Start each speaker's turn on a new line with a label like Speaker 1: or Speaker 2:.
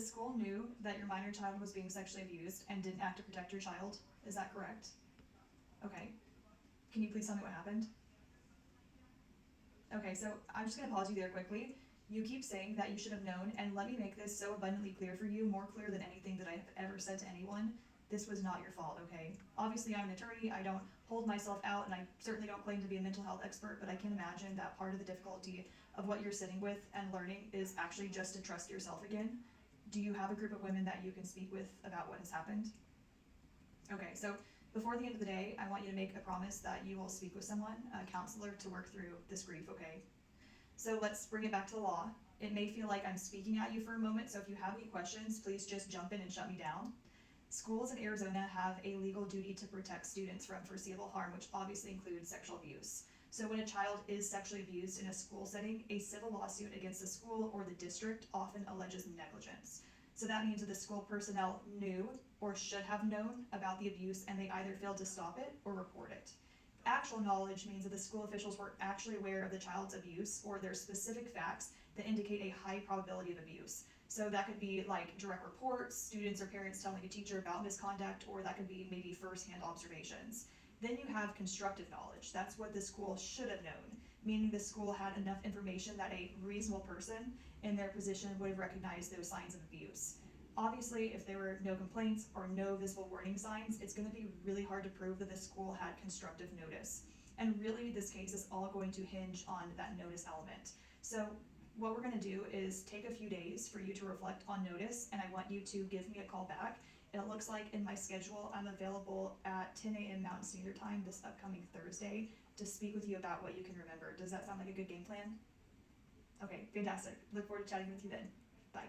Speaker 1: school knew that your minor child was being sexually abused and didn't act to protect your child. Is that correct? Okay. Can you please tell me what happened? Okay, so I'm just going to pause you there quickly. You keep saying that you should have known, and let me make this so abundantly clear for you, more clear than anything that I have ever said to anyone. This was not your fault, okay? Obviously, I'm an attorney. I don't hold myself out, and I certainly don't claim to be a mental health expert, but I can imagine that part of the difficulty of what you're sitting with and learning is actually just to trust yourself again. Do you have a group of women that you can speak with about what has happened? Okay, so before the end of the day, I want you to make a promise that you will speak with someone, a counselor, to work through this grief, okay? So let's bring it back to the law. It may feel like I'm speaking at you for a moment, so if you have any questions, please just jump in and shut me down. Schools in Arizona have a legal duty to protect students from foreseeable harm, which obviously includes sexual abuse. So when a child is sexually abused in a school setting, a civil lawsuit against the school or the district often alleges negligence. So that means that the school personnel knew or should have known about the abuse and they either failed to stop it or report it. Actual knowledge means that the school officials were actually aware of the child's abuse or their specific facts that indicate a high probability of abuse. So that could be like direct reports, students or parents telling a teacher about misconduct, or that could be maybe firsthand observations. Then you have constructive knowledge. That's what the school should have known, meaning the school had enough information that a reasonable person in their position would have recognized those signs of abuse. Obviously, if there were no complaints or no visible warning signs, it's going to be really hard to prove that the school had constructive notice. And really, this case is all going to hinge on that notice element. So what we're going to do is take a few days for you to reflect on notice, and I want you to give me a call back. It looks like in my schedule, I'm available at 10 a.m. Mountain Standard Time this upcoming Thursday to speak with you about what you can remember. Does that sound like a good game plan? Okay, fantastic. Look forward to chatting with you then. Bye.